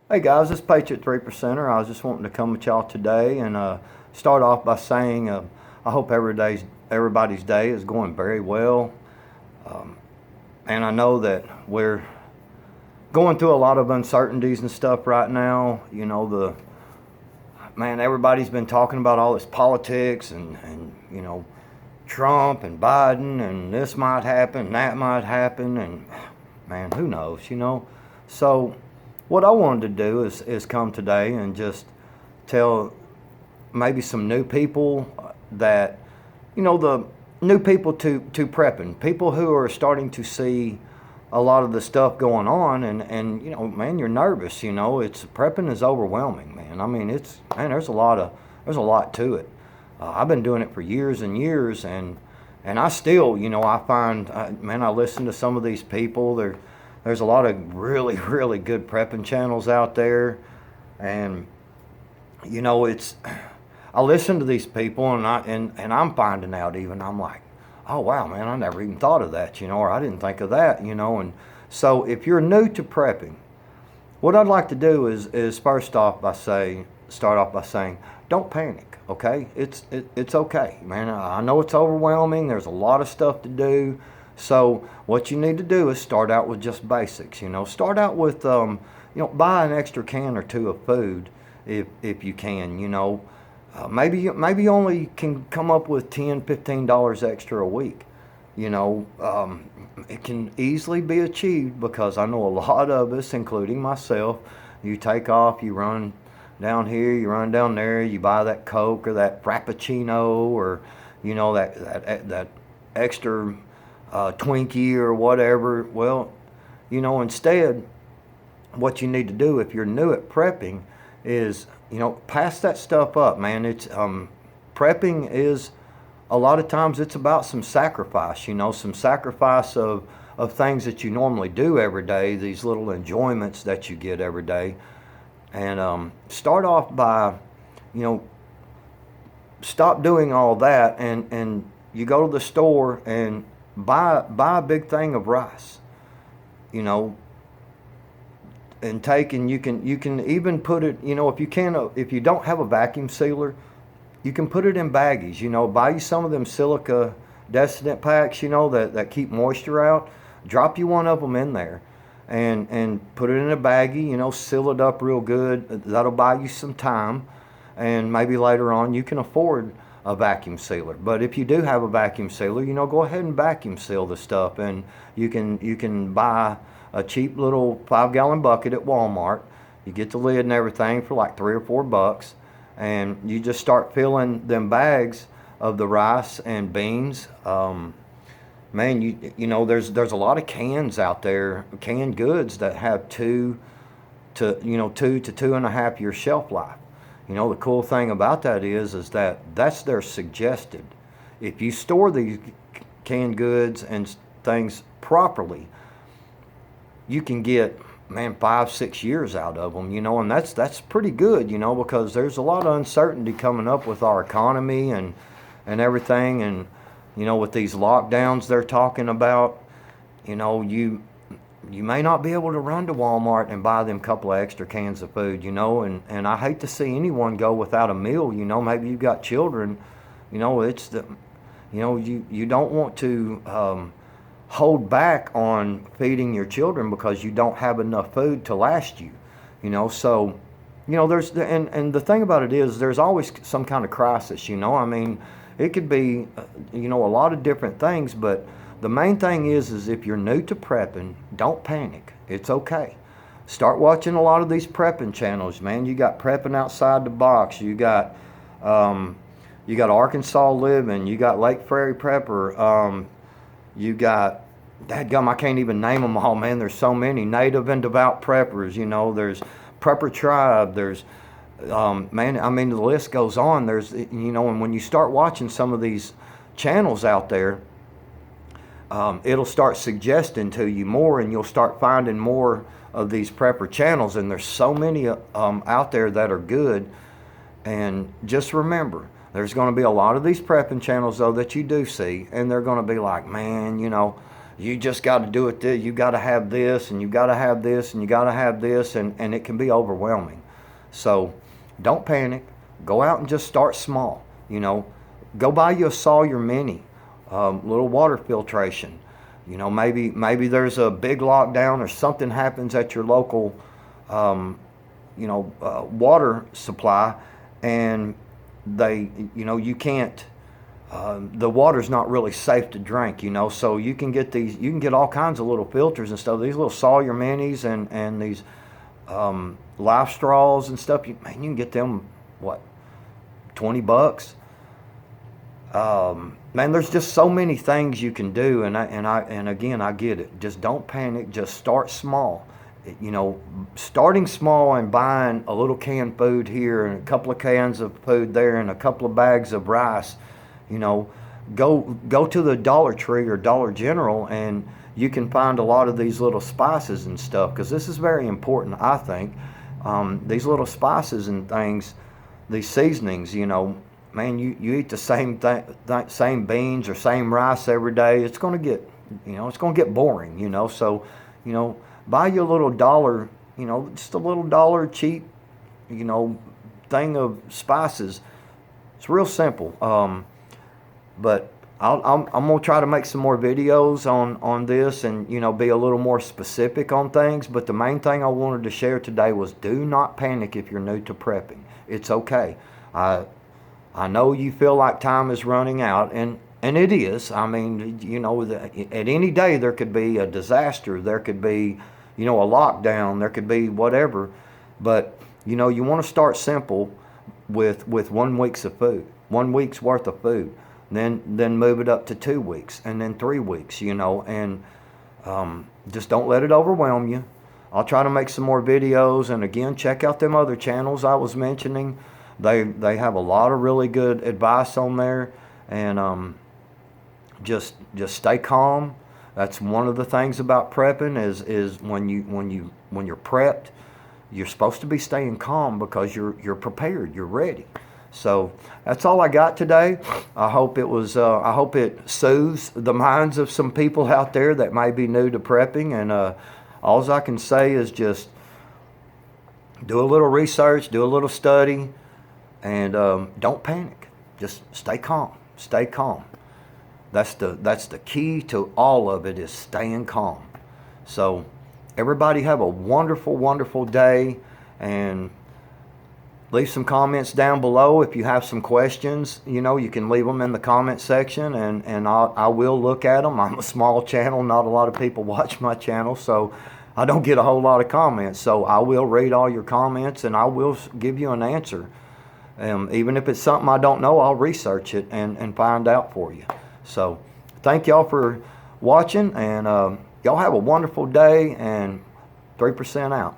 Hey guys, this is Patriot 3%er. I was just wanting to come with y'all today and start off by saying I hope everybody's day is going very well. And I know that we're going through a lot of uncertainties and stuff right now. Everybody's been talking about all this politics and Trump and Biden and this might happen, that might happen, and man, who knows. So what I wanted to do is come today and just tell maybe some new people the new people to prepping, people who are starting to see a lot of the stuff going on, and man, you're nervous. It's prepping is overwhelming, man. I mean, there's a lot to it. I've been doing it for years and years, and I still, I find, man, I listen to some of these people. There's a lot of really, really good prepping channels out there, and it's. I listen to these people, and I'm finding out even. I'm like, oh wow, man, I never even thought of that, or I didn't think of that, And so, if you're new to prepping, what I'd like to do is start off by saying, don't panic, okay? It's okay, man. I know it's overwhelming. There's a lot of stuff to do. So what you need to do is start out with just basics. Start out with buy an extra can or two of food if you can. Maybe you only can come up with $10-15 extra a week. It can easily be achieved because I know a lot of us, including myself, you take off, you run down here, you run down there, you buy that Coke or that Frappuccino or that extra Twinkie or whatever. Well, instead, what you need to do if you're new at prepping is pass that stuff up, man. It's prepping is a lot of times it's about some sacrifice, some sacrifice of things that you normally do every day, these little enjoyments that you get every day. And start off by, stop doing all that, and you go to the store and buy a big thing of rice, and you can even put it, if you don't have a vacuum sealer, you can put it in baggies. Buy you some of them silica Desodent packs, that keep moisture out. Drop you one of them in there, and put it in a baggie. Seal it up real good. That'll buy you some time, and maybe later on you can afford a vacuum sealer. But if you do have a vacuum sealer, go ahead and vacuum seal the stuff, and you can buy a cheap little 5-gallon bucket at Walmart. You get the lid and everything for like $3 or $4, and you just start filling them bags of the rice and beans. Man, there's a lot of cans out there, canned goods that have 2 to 2.5 year shelf life. The cool thing about that is that that's their suggested. If you store these canned goods and things properly, you can get, man, 5-6 years out of them, and that's pretty good, because there's a lot of uncertainty coming up with our economy and everything, and with these lockdowns they're talking about, you may not be able to run to Walmart and buy them couple of extra cans of food, and I hate to see anyone go without a meal. Maybe you've got children, it's the, you don't want to hold back on feeding your children because you don't have enough food to last you. So there's and the thing about it is there's always some kind of crisis. I mean, it could be a lot of different things, but the main thing is if you're new to prepping, don't panic. It's okay. Start watching a lot of these prepping channels, man. You got Prepping Outside the Box, you got Arkansas Living, you got Lake Prairie Prepper, you got, dadgum, I can't even name them all, man. There's so many. Native and Devout Preppers, there's Prepper Tribe, there's, man, I mean, the list goes on. There's, and when you start watching some of these channels out there, it'll start suggesting to you more, and you'll start finding more of these prepper channels, and there's so many out there that are good. And just remember, there's going to be a lot of these prepping channels, though, that you do see, and they're going to be like, man, you just got to do it this, you got to have this, and you got to have this, and you got to have this, and it can be overwhelming. So don't panic. Go out and just start small. You know, go buy you a Sawyer Mini, little water filtration. You know, maybe there's a big lockdown or something happens at your local, water supply, and you can't. The water's not really safe to drink, so you can get all kinds of little filters and stuff. These little Sawyer Minis and these Life Straws and stuff. You can get them, what, $20? Man, there's just so many things you can do, and again, I get it. Just don't panic. Just start small. Starting small and buying a little canned food here and a couple of cans of food there and a couple of bags of rice. Go to the Dollar Tree or Dollar General, and you can find a lot of these little spices and stuff, because this is very important, I think. These little spices and things, these seasonings, man, you eat the same beans or same rice every day, it's going to get boring, so, buy you a little dollar, just a little dollar cheap, thing of spices. It's real simple. But I'm going to try to make some more videos on this and, be a little more specific on things. But the main thing I wanted to share today was, do not panic if you're new to prepping. It's okay. I know you feel like time is running out, and it is. I mean, at any day there could be a disaster. There could be, a lockdown. There could be whatever. But, you want to start simple with 1 week's of food, 1 week's worth of food. Then move it up to 2 weeks, and then 3 weeks, and just don't let it overwhelm you. I'll try to make some more videos, and again, check out them other channels I was mentioning. They have a lot of really good advice on there, and just stay calm. That's one of the things about prepping is when you're prepped, you're supposed to be staying calm because you're prepared, you're ready. So that's all I got today. I hope it soothes the minds of some people out there that may be new to prepping, and all I can say is just do a little research, do a little study, and don't panic. Just stay calm. Stay calm. That's the key to all of it, is staying calm. So everybody have a wonderful, wonderful day, and leave some comments down below. If you have some questions, you can leave them in the comment section, and I will look at them. I'm a small channel. Not a lot of people watch my channel, so I don't get a whole lot of comments. So I will read all your comments, and I will give you an answer. Even if it's something I don't know, I'll research it and find out for you. So thank y'all for watching, and y'all have a wonderful day, and 3% out.